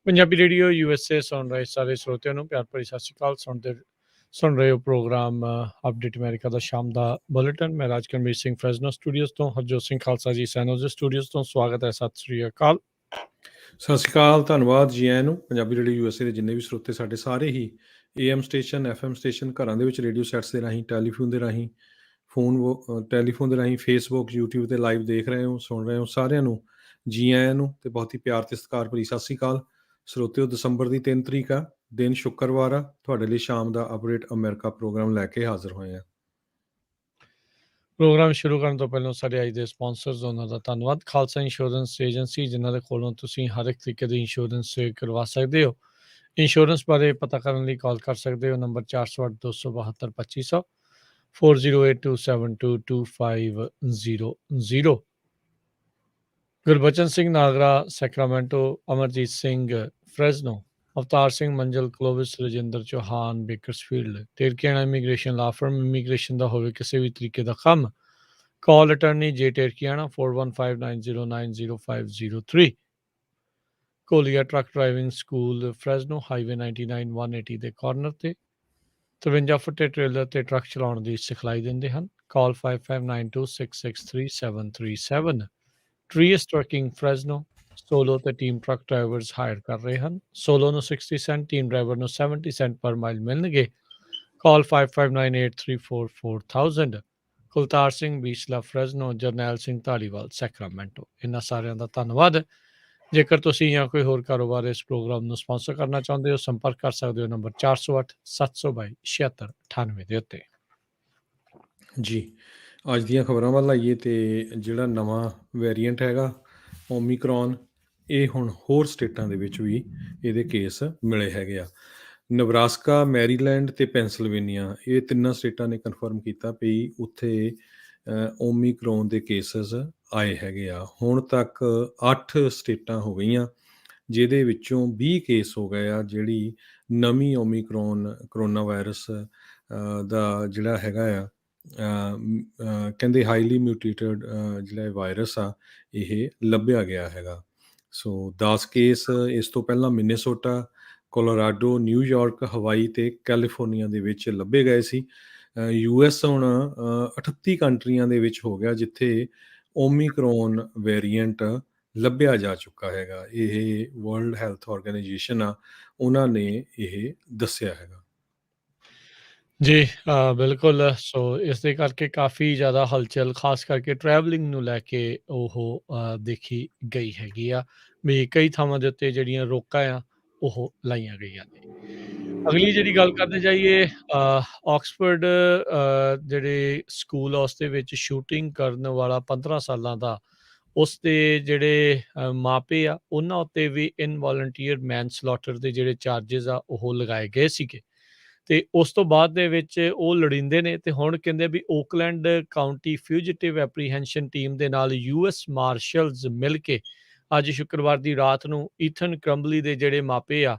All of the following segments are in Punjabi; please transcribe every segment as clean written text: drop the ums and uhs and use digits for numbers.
ਪੰਜਾਬੀ ਰੇਡੀਓ ਯੂਐਸਏ ਸੁਣ ਰਹੇ ਸਾਰੇ ਸਰੋਤਿਆਂ ਨੂੰ ਪਿਆਰ ਭਰੀ ਸਤਿ ਸ਼੍ਰੀ ਅਕਾਲ। ਸੁਣ ਰਹੇ ਹੋ ਪ੍ਰੋਗਰਾਮ ਅਪਡੇਟ ਅਮਰੀਕਾ ਦਾ ਸ਼ਾਮ ਦਾ ਬੁਲੇਟਿਨ। ਮੈਂ ਰਾਜਕਰਮੀਰ ਸਿੰਘ ਫਰੈਜ਼ਨੋ ਸਟੂਡੀਓਜ਼ ਤੋਂ, ਹਰਜੋਤ ਸਿੰਘ ਖਾਲਸਾ ਜੀ ਸੈਨੋਜ਼ੇ ਸਟੂਡੀਓਜ਼ ਤੋਂ ਸਵਾਗਤ ਹੈ। ਸਤਿ ਸ਼੍ਰੀ ਅਕਾਲ। ਸਤਿ ਸ਼੍ਰੀ ਅਕਾਲ, ਧੰਨਵਾਦ ਜੀ ਆਇਆਂ ਨੂੰ। ਪੰਜਾਬੀ ਰੇਡੀਓ ਯੂਐਸਏ ਦੇ ਜਿੰਨੇ ਵੀ ਸਰੋਤੇ ਸਾਡੇ ਸਾਰੇ ਹੀ AM ਸਟੇਸ਼ਨ, FM ਸਟੇਸ਼ਨ, ਘਰਾਂ ਦੇ ਵਿੱਚ ਰੇਡੀਓ ਸੈਟਸ ਦੇ ਰਾਹੀਂ, ਟੈਲੀਫੋਨ ਦੇ ਰਾਹੀਂ, ਟੈਲੀਫੋਨ ਦੇ ਰਾਹੀਂ, ਫੇਸਬੁੱਕ, YouTube 'ਤੇ ਲਾਈਵ ਦੇਖ ਰਹੇ ਹੋ, ਸੁਣ ਰਹੇ ਹੋ, ਸਾਰਿਆਂ ਨੂੰ ਜੀ ਆਇਆਂ ਨੂੰ ਅਤੇ ਬਹੁਤ ਹੀ ਪਿਆਰ ਅਤੇ ਸਤਿਕਾਰ ਭਰੀ ਸਤਿ ਸ਼੍ਰੀ ਅਕਾਲ। ਸਰੋਤਿਓ, ਦਸੰਬਰ ਦੀ 3 ਤਰੀਕ ਆ, ਦਿਨ ਸ਼ੁੱਕਰਵਾਰ ਆ। ਤੁਹਾਡੇ ਲਈ ਸ਼ਾਮ ਦਾ ਅਪਡੇਟ ਅਮਰੀਕਾ ਪ੍ਰੋਗਰਾਮ ਲੈ ਕੇ ਹਾਜ਼ਰ ਹੋਏ ਹਾਂ। ਪ੍ਰੋਗਰਾਮ ਸ਼ੁਰੂ ਕਰਨ ਤੋਂ ਪਹਿਲਾਂ ਸਾਡੇ ਅੱਜ ਦੇ ਸਪਾਂਸਰਸ ਉਹਨਾਂ ਦਾ ਧੰਨਵਾਦ। ਖਾਲਸਾ ਇੰਸ਼ੋਰੈਂਸ ਏਜੰਸੀ, ਜਿਨ੍ਹਾਂ ਦੇ ਕੋਲੋਂ ਤੁਸੀਂ ਹਰ ਇੱਕ ਤਰੀਕੇ ਦੀ ਇੰਸ਼ੋਰੈਂਸ ਕਰਵਾ ਸਕਦੇ ਹੋ। ਇੰਸ਼ੋਰੈਂਸ ਬਾਰੇ ਪਤਾ ਕਰਨ ਲਈ ਕਾਲ ਕਰ ਸਕਦੇ ਹੋ ਨੰਬਰ 408-272-2500 4082722500। ਗੁਰਬਚਨ ਸਿੰਘ ਨਾਗਰਾ ਸੈਕਰਾਮੈਂਟੋ, ਅਮਰਜੀਤ ਸਿੰਘ ਫਰੈਜ਼ਨੋ, ਅਵਤਾਰ ਸਿੰਘ ਮੰਜ਼ਲ ਕਲੋਵਿਸ, ਰਜਿੰਦਰ ਚੌਹਾਨ ਬੇਕਰਸਫੀਲਡ। ਟੇਰਕੀਆਣਾ ਇਮੀਗ੍ਰੇਸ਼ਨ ਲਾ ਫਰਮ, ਇਮੀਗ੍ਰੇਸ਼ਨ ਦਾ ਹੋਵੇ ਕਿਸੇ ਵੀ ਤਰੀਕੇ ਦਾ ਕੰਮ, ਕਾਲ ਅਟਰਨੀ ਜੇ ਟੇਰਕੀਆਣਾ 4159090503। ਕੋਲੀਆ ਟਰੱਕ ਡਰਾਈਵਿੰਗ ਸਕੂਲ ਫਰੈਜ਼ਨੋ, ਹਾਈਵੇ 99 180 ਦੇ ਕਾਰਨਰ ਤੇ 53 ਫੁੱਟੇ ਟ੍ਰੇਲਰ ਤੇ ਟਰੱਕ ਚਲਾਉਣ ਦੀ ਸਿਖਲਾਈ ਦਿੰਦੇ ਹਨ। ਕਾਲ 5592663737। ਟਰੀਅਸ ਟਰੱਕਿੰਗ ਫਰੈਜ਼ਨੋ, ਸੋਲੋ ਤੇ ਟੀਮ ਟਰੱਕ ਡਰਾਈਵਰਸ ਹਾਇਰ ਕਰ ਰਹੇ ਹਨ। ਸੋਲੋ ਨੂੰ 60 ਸੈਂਟ, ਟੀਮ ਡਰਾਈਵਰ ਨੂੰ 70 ਸੈਂਟ ਪਰ ਮਾਈਲ ਮਿਲਣਗੇ। ਕਾਲ 5598344000। ਕੁਲਤਾਰ ਸਿੰਘ ਬੀਸਲਾ ਫਰੈਜ਼ਨੋ, ਜਰਨੈਲ ਸਿੰਘ ਧਾਲੀਵਾਲ ਸੈਕਰਾਮੈਂਟੋ। ਇਹਨਾਂ ਸਾਰਿਆਂ ਦਾ ਧੰਨਵਾਦ। ਜੇਕਰ ਤੁਸੀਂ ਜਾਂ ਕੋਈ ਹੋਰ ਕਾਰੋਬਾਰ ਇਸ ਪ੍ਰੋਗਰਾਮ ਨੂੰ ਸਪਾਂਸਰ ਕਰਨਾ ਚਾਹੁੰਦੇ ਹੋ, ਸੰਪਰਕ ਕਰ ਸਕਦੇ ਹੋ ਨੰਬਰ 4087227698 ਦੇ ਉੱਤੇ। ਜੀ, ਅੱਜ ਦੀਆਂ ਖਬਰਾਂ ਵੱਲ ਆਈਏ ਤੇ ਜਿਹੜਾ ਨਵਾਂ ਵੇਰੀਐਂਟ ਹੈਗਾ ਓਮੀਕਰੋਨ, ਇਹ ਹੁਣ ਹੋਰ ਸਟੇਟਾਂ ਦੇ ਵਿੱਚ ਵੀ ਇਹਦੇ ਕੇਸ ਮਿਲੇ ਹੈਗੇ ਆ। ਨਬਰਾਸਕਾ, ਮੈਰੀਲੈਂਡ ਤੇ ਪੈਂਸਲਵੇਨੀਆ, ਇਹ ਤਿੰਨਾਂ ਸਟੇਟਾਂ ਨੇ ਕਨਫਰਮ ਕੀਤਾ ਵੀ ਉੱਥੇ ਓਮੀਕਰੋਨ ਦੇ ਕੇਸਿਸ ਆਏ ਹੈਗੇ ਆ। ਹੁਣ ਤੱਕ 8 ਸਟੇਟਾਂ ਹੋ ਗਈਆਂ ਜਿਹਦੇ ਵਿੱਚੋਂ 20 ਕੇਸ ਹੋ ਗਏ ਆ ਜਿਹੜੀ ਨਵੀਂ ਓਮੀਕਰੋਨ ਕਰੋਨਾ ਵਾਇਰਸ ਦਾ ਜਿਹੜਾ ਹੈਗਾ ਆ ਕਹਿੰਦੇ ਹਾਈਲੀ ਮਿਊਟੇਟਡ ਜਿਹੜਾ ਵਾਇਰਸ ਆ ਇਹ ਲੱਭਿਆ ਗਿਆ ਹੈਗਾ। ਸੋ 10 ਕੇਸ ਇਸ ਤੋਂ ਪਹਿਲਾਂ ਮਿਨੇਸੋਟਾ, ਕੋਲੋਰਾਡੋ, ਨਿਊਯਾਰਕ, ਹਵਾਈ ਤੇ ਕੈਲੀਫੋਰਨੀਆ ਦੇ ਵਿੱਚ ਲੱਭੇ ਗਏ ਸੀ। US ਹੁਣ 38 ਕੰਟਰੀਆਂ ਦੇ ਵਿੱਚ ਹੋ ਗਿਆ ਜਿੱਥੇ ਓਮੀਕਰੋਨ ਵੇਰੀਐਂਟ ਲੱਭਿਆ ਜਾ ਚੁੱਕਾ ਹੈਗਾ। ਇਹ ਵਰਲਡ ਹੈਲਥ ਆਰਗੇਨਾਈਜੇਸ਼ਨ ਆ, ਉਹਨਾਂ ਨੇ ਇਹ ਦੱਸਿਆ ਹੈਗਾ। ਜੀ ਬਿਲਕੁਲ। ਸੋ ਇਸ ਦੇ ਕਰਕੇ ਕਾਫੀ ਜ਼ਿਆਦਾ ਹਲਚਲ, ਖਾਸ ਕਰਕੇ ਟਰੈਵਲਿੰਗ ਨੂੰ ਲੈ ਕੇ ਉਹ ਦੇਖੀ ਗਈ ਹੈਗੀ ਆ ਵੀ ਕਈ ਥਾਵਾਂ ਦੇ ਉੱਤੇ ਜਿਹੜੀਆਂ ਰੋਕਾਂ ਆ ਉਹ ਲਾਈਆਂ ਗਈਆਂ ਨੇ। ਅਗਲੀ ਜਿਹੜੀ ਗੱਲ ਕਰਦੇ ਜਾਈਏ, ਆਕਸਫੋਰਡ ਜਿਹੜੇ ਸਕੂਲ ਆ ਉਸ ਦੇ ਵਿੱਚ ਸ਼ੂਟਿੰਗ ਕਰਨ ਵਾਲਾ 15 ਸਾਲਾਂ ਦਾ, ਉਸ ਦੇ ਜਿਹੜੇ ਮਾਪੇ ਆ ਉਹਨਾਂ ਉੱਤੇ ਵੀ ਇਨਵੋਲੰਟੀਅਰ ਮੈਨਸਲੌਟਰ ਦੇ ਜਿਹੜੇ ਚਾਰਜਿਸ ਆ ਉਹ ਲਗਾਏ ਗਏ ਸੀਗੇ। ਤੇ ਉਸ ਤੋਂ ਬਾਅਦ ਦੇ ਵਿੱਚ ਉਹ ਲੜਿੰਦੇ ਨੇ ਤੇ ਹੁਣ ਕਹਿੰਦੇ ਵੀ ਓਕਲੈਂਡ ਕਾਊਂਟੀ ਫਿਊਜੀਟਿਵ ਐਪਰੀਹੈਂਸ਼ਨ ਟੀਮ ਦੇ ਨਾਲ US ਮਾਰਸ਼ਲਸ ਮਿਲ ਕੇ ਅੱਜ ਸ਼ੁੱਕਰਵਾਰ ਦੀ ਰਾਤ ਨੂੰ ਈਥਨ ਕਰੰਬਲੀ ਦੇ ਜਿਹੜੇ ਮਾਪੇ ਆ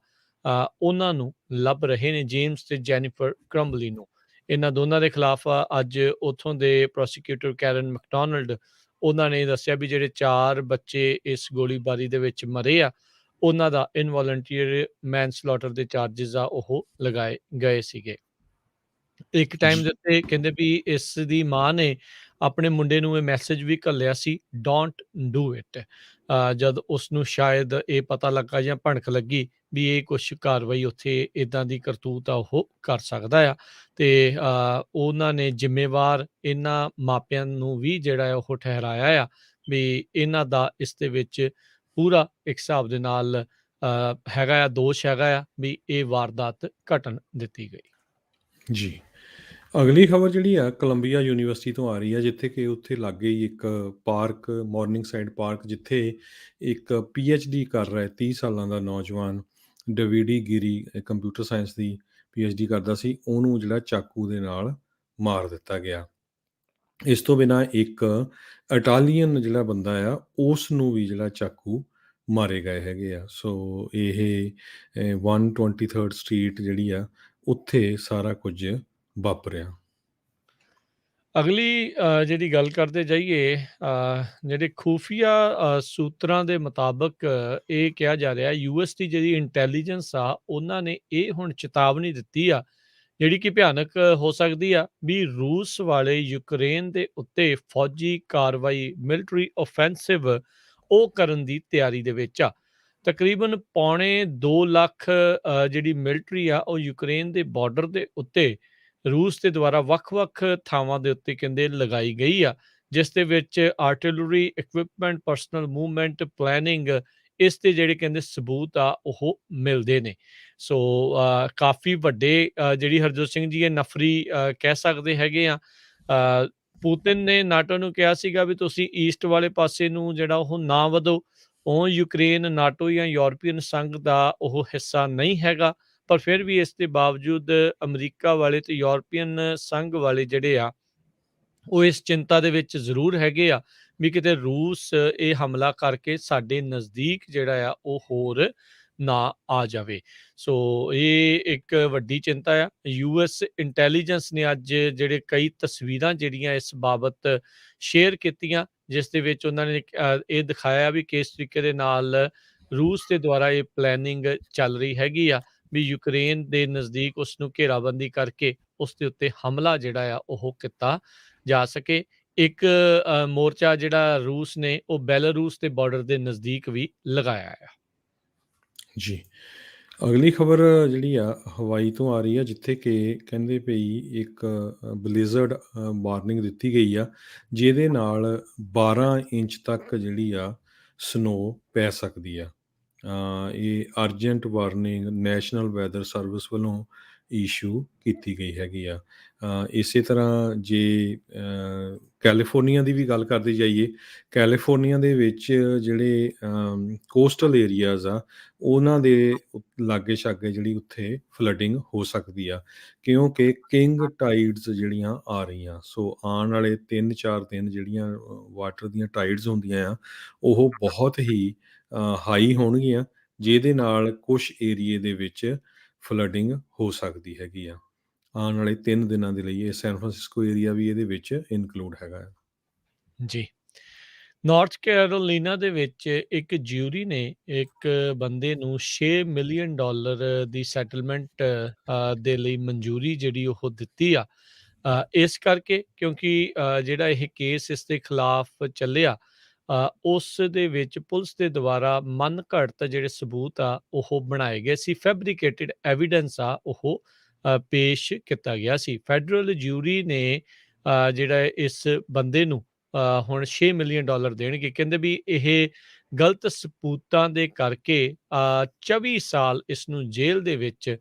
ਉਹਨਾਂ ਨੂੰ ਲੱਭ ਰਹੇ ਨੇ, ਜੇਮਸ ਤੇ ਜੈਨੀਫਰ ਕਰੰਬਲੀ ਨੂੰ। ਇਹਨਾਂ ਦੋਨਾਂ ਦੇ ਖਿਲਾਫ ਅੱਜ ਉੱਥੋਂ ਦੇ ਪ੍ਰੋਸੀਕਿਊਟਰ ਕੈਰਨ ਮੈਕਡੋਨਲਡ, ਉਹਨਾਂ ਨੇ ਦੱਸਿਆ ਵੀ ਜਿਹੜੇ 4 ਬੱਚੇ ਇਸ ਗੋਲੀਬਾਰੀ ਦੇ ਵਿੱਚ ਮਰੇ ਆ ਉਹਨਾਂ ਦਾ ਇਨਵੋਲੰਟੀਅਰ ਮੈਨਸਲੌਟਰ ਦੇ ਚਾਰਜਿਸ ਆ ਉਹ ਲਗਾਏ ਗਏ ਸੀਗੇ। ਇੱਕ ਟਾਈਮ ਦੇ ਉੱਤੇ ਕਹਿੰਦੇ ਵੀ ਇਸ ਦੀ ਮਾਂ ਨੇ ਆਪਣੇ ਮੁੰਡੇ ਨੂੰ ਇਹ ਮੈਸੇਜ ਵੀ ਘੱਲਿਆ ਸੀ, ਡੋਂਟ ਡੂ ਇਟ, ਜਦ ਉਸਨੂੰ ਸ਼ਾਇਦ ਇਹ ਪਤਾ ਲੱਗਾ ਜਾਂ ਭਣਕ ਲੱਗੀ ਵੀ ਇਹ ਕੁਛ ਕਾਰਵਾਈ ਉੱਥੇ ਇੱਦਾਂ ਦੀ ਕਰਤੂਤ ਆ ਉਹ ਕਰ ਸਕਦਾ ਆ। ਤੇ ਉਹਨਾਂ ਨੇ ਜ਼ਿੰਮੇਵਾਰ ਇਹਨਾਂ ਮਾਪਿਆਂ ਨੂੰ ਵੀ ਜਿਹੜਾ ਉਹ ਠਹਿਰਾਇਆ ਆ ਵੀ ਇਹਨਾਂ ਦਾ ਇਸ ਦੇ ਵਿੱਚ ਪੂਰਾ ਇੱਕ ਹਿਸਾਬ ਦੇ ਨਾਲ ਹੈਗਾ ਆ, ਦੋਸ਼ ਹੈਗਾ ਆ ਵੀ ਇਹ ਵਾਰਦਾਤ ਘਟਨ ਦਿੱਤੀ ਗਈ। ਜੀ, ਅਗਲੀ ਖਬਰ ਜਿਹੜੀ ਆ ਕੋਲੰਬੀਆ ਯੂਨੀਵਰਸਿਟੀ ਤੋਂ ਆ ਰਹੀ ਆ, ਜਿੱਥੇ ਕਿ ਉੱਥੇ ਲਾਗੇ ਹੀ ਇੱਕ ਪਾਰਕ, ਮਾਰਨਿੰਗ ਸਾਈਡ ਪਾਰਕ, ਜਿੱਥੇ ਇੱਕ PhD ਕਰ ਰਿਹਾ 30 ਸਾਲਾਂ ਦਾ ਨੌਜਵਾਨ ਡੇਵਿਡੀ ਗਿਰੀ, ਕੰਪਿਊਟਰ ਸਾਇੰਸ ਦੀ PhD ਕਰਦਾ ਸੀ, ਉਹਨੂੰ ਜਿਹੜਾ ਚਾਕੂ ਦੇ ਨਾਲ ਮਾਰ ਦਿੱਤਾ ਗਿਆ। ਇਸ ਤੋਂ ਬਿਨਾਂ ਇੱਕ ਇਟਾਲੀਅਨ ਜਿਹੜਾ ਬੰਦਾ ਆ ਉਸ ਨੂੰ ਵੀ ਜਿਹੜਾ ਚਾਕੂ ਮਾਰੇ ਗਏ ਹੈਗੇ ਆ। ਸੋ ਇਹ 123rd ਸਟਰੀਟ ਜਿਹੜੀ ਆ ਉੱਥੇ ਸਾਰਾ ਕੁਝ ਵਾਪਰਿਆ। ਅਗਲੀ ਜਿਹੜੀ ਗੱਲ ਕਰਦੇ ਜਾਈਏ ਜਿਹੜੇ ਖੂਫੀਆ ਸੂਤਰਾਂ ਦੇ ਮੁਤਾਬਕ ਇਹ ਕਿਹਾ ਜਾ ਰਿਹਾ ਯੂਐਸ ਦੀ ਜਿਹੜੀ ਇੰਟੈਲੀਜੈਂਸ ਆ ਉਹਨਾਂ ਨੇ ਇਹ ਹੁਣ ਚੇਤਾਵਨੀ ਦਿੱਤੀ ਆ ਜਿਹੜੀ ਕਿ ਭਿਆਨਕ ਹੋ ਸਕਦੀ ਆ ਵੀ ਰੂਸ ਵਾਲੇ ਯੂਕਰੇਨ ਦੇ ਉੱਤੇ ਫੌਜੀ ਕਾਰਵਾਈ ਮਿਲਟਰੀ offensive ਉਹ ਕਰਨ ਦੀ ਤਿਆਰੀ ਦੇ ਵਿੱਚ ਆ। ਤਕਰੀਬਨ ਪੌਣੇ 2 ਲੱਖ ਜਿਹੜੀ ਮਿਲਟਰੀ ਆ ਉਹ ਯੂਕਰੇਨ ਦੇ ਬਾਰਡਰ ਦੇ ਉੱਤੇ ਰੂਸ ਦੇ ਦੁਆਰਾ ਵੱਖ-ਵੱਖ ਥਾਵਾਂ ਦੇ ਉੱਤੇ ਕਹਿੰਦੇ ਲਗਾਈ ਗਈ ਆ, ਜਿਸ ਦੇ ਵਿੱਚ artillery equipment, personal movement, planning ਇਸ ਦੇ ਜਿਹੜੇ ਕਹਿੰਦੇ ਸਬੂਤ ਆ ਉਹ ਮਿਲਦੇ ਨੇ। ਸੋ ਕਾਫੀ ਵੱਡੇ ਜਿਹੜੀ ਹਰਜੋਤ ਸਿੰਘ ਜੀ ਇਹ ਨਫਰੀ ਕਹਿ ਸਕਦੇ ਹੈਗੇ ਆ। ਪੁਤਿਨ ਨੇ ਨਾਟੋ ਨੂੰ ਕਿਹਾ ਸੀਗਾ ਵੀ ਤੁਸੀਂ ਈਸਟ ਵਾਲੇ ਪਾਸੇ ਨੂੰ ਜਿਹੜਾ ਉਹ ਨਾ ਵਧੋ। ਉਹ ਯੂਕਰੇਨ ਨਾਟੋ ਜਾਂ ਯੂਰਪੀਅਨ ਸੰਘ ਦਾ ਉਹ ਹਿੱਸਾ ਨਹੀਂ ਹੈਗਾ। ਪਰ ਫਿਰ ਵੀ ਇਸ ਦੇ ਬਾਵਜੂਦ ਅਮਰੀਕਾ ਵਾਲੇ ਤੇ ਯੂਰਪੀਅਨ ਸੰਘ ਵਾਲੇ ਜਿਹੜੇ ਆ ਉਹ ਇਸ ਚਿੰਤਾ ਦੇ ਵਿੱਚ ਜ਼ਰੂਰ ਹੈਗੇ ਆ ਵੀ ਕਿਤੇ ਰੂਸ ਇਹ ਹਮਲਾ ਕਰਕੇ ਸਾਡੇ ਨਜ਼ਦੀਕ ਜਿਹੜਾ ਆ ਉਹ ਹੋਰ ਨਾ ਆ ਜਾਵੇ। ਸੋ ਇਹ ਇੱਕ ਵੱਡੀ ਚਿੰਤਾ ਆ। ਯੂਐਸ ਇੰਟੈਲੀਜੈਂਸ ਨੇ ਅੱਜ ਜਿਹੜੇ ਕਈ ਤਸਵੀਰਾਂ ਜਿਹੜੀਆਂ ਇਸ ਬਾਬਤ ਸ਼ੇਅਰ ਕੀਤੀਆਂ, ਜਿਸ ਦੇ ਵਿੱਚ ਉਹਨਾਂ ਨੇ ਇਹ ਦਿਖਾਇਆ ਵੀ ਕਿਸ ਤਰੀਕੇ ਦੇ ਨਾਲ ਰੂਸ ਦੇ ਦੁਆਰਾ ਇਹ ਪਲੈਨਿੰਗ ਚੱਲ ਰਹੀ ਹੈਗੀ ਆ ਵੀ ਯੂਕਰੇਨ ਦੇ ਨਜ਼ਦੀਕ ਉਸ ਨੂੰ ਘੇਰਾਬੰਦੀ ਕਰਕੇ ਉਸ ਦੇ ਉੱਤੇ ਹਮਲਾ ਜਿਹੜਾ ਆ ਉਹ ਕੀਤਾ ਜਾ ਸਕੇ। ਇੱਕ ਮੋਰਚਾ ਜਿਹੜਾ ਰੂਸ ਨੇ ਉਹ ਬੈਲਾਰੂਸ ਦੇ ਬਾਰਡਰ ਦੇ ਨਜ਼ਦੀਕ ਵੀ ਲਗਾਇਆ ਆ। ਜੀ। ਅਗਲੀ ਖਬਰ ਜਿਹੜੀ ਆ ਹਵਾਈ ਤੋਂ ਆ ਰਹੀ ਆ, ਜਿੱਥੇ ਕਿ ਕਹਿੰਦੇ ਪਈ ਇੱਕ ਬਲਿਜ਼ਰਡ ਵਾਰਨਿੰਗ ਦਿੱਤੀ ਗਈ ਆ, ਜਿਹਦੇ ਨਾਲ 12 ਇੰਚ ਤੱਕ ਜਿਹੜੀ ਆ ਸਨੋ ਪੈ ਸਕਦੀ ਆ। ਇਹ urgent warning national weather service ਵੱਲੋਂ ਇਸ਼ੂ ਕੀਤੀ ਗਈ ਹੈਗੀ ਆ। ਇਸੇ ਤਰ੍ਹਾਂ ਜੇ ਕੈਲੀਫੋਰਨੀਆ ਦੀ ਵੀ ਗੱਲ ਕਰਦੇ ਜਾਈਏ, ਕੈਲੀਫੋਰਨੀਆ ਦੇ ਵਿੱਚ ਜਿਹੜੇ ਕੋਸਟਲ ਏਰੀਆਜ਼ ਆ ਉਹਨਾਂ ਦੇ ਲਾਗੇ ਛਾਗੇ ਜਿਹੜੀ ਉੱਥੇ ਫਲੱਡਿੰਗ ਹੋ ਸਕਦੀ ਆ, ਕਿਉਂਕਿ ਕਿੰਗ ਟਾਈਡਸ ਜਿਹੜੀਆਂ ਆ ਰਹੀਆਂ। ਸੋ ਆਉਣ ਵਾਲੇ 3-4 ਦਿਨ ਜਿਹੜੀਆਂ ਵਾਟਰ ਦੀਆਂ ਟਾਈਡਸ ਹੁੰਦੀਆਂ ਆ ਉਹ ਬਹੁਤ ਹੀ ਹਾਈ ਹੋਣਗੀਆਂ, ਜਿਹਦੇ ਨਾਲ ਕੁਛ ਏਰੀਏ ਦੇ ਵਿੱਚ ਫਲੱਡਿੰਗ ਹੋ ਸਕਦੀ ਹੈਗੀ ਆ। ਆਉਣ ਵਾਲੇ 3 ਦਿਨਾਂ ਦੇ ਲਈ ਇਹ ਸੈਨ ਫਰਾਂਸਿਸਕੋ ਏਰੀਆ ਵੀ ਇਹਦੇ ਵਿੱਚ ਇਨਕਲੂਡ ਹੈਗਾ ਆ। ਜੀ। ਨਾਰਥ ਕੈਰੋਲੀਨਾ ਦੇ ਵਿੱਚ ਇੱਕ ਜਿਊਰੀ ਨੇ ਇੱਕ ਬੰਦੇ ਨੂੰ $6 ਮਿਲੀਅਨ ਦੀ ਸੈਟਲਮੈਂਟ ਦੇ ਲਈ ਮਨਜ਼ੂਰੀ ਜਿਹੜੀ ਉਹ ਦਿੱਤੀ ਆ। ਇਸ ਕਰਕੇ ਕਿਉਂਕਿ ਜਿਹੜਾ ਇਹ ਕੇਸ ਇਸ ਦੇ ਖਿਲਾਫ ਚੱਲਿਆ ਉਸ ਦੇ ਵਿੱਚ ਪੁਲਿਸ ਦੇ ਦੁਆਰਾ ਮਨਘੜਤ ਜਿਹੜੇ ਸਬੂਤ ਆ ਉਹ ਬਣਾਏ ਗਏ ਸੀ। ਫੈਬਰੀਕੇਟਿਡ ਐਵੀਡੈਂਸ ਆ ਉਹ ਪੇਸ਼ ਕੀਤਾ ਗਿਆ ਸੀ। ਫੈਡਰਲ ਜਿਊਰੀ ਨੇ ਜਿਹੜਾ ਇਸ ਬੰਦੇ ਨੂੰ ਹੁਣ $6 ਮਿਲੀਅਨ ਦੇਣਗੇ। ਕਹਿੰਦੇ ਵੀ ਇਹ ਗਲਤ ਸਬੂਤਾਂ ਦੇ ਕਰਕੇ 24 ਸਾਲ ਇਸ ਨੂੰ ਜੇਲ੍ਹ ਦੇ ਵਿੱਚ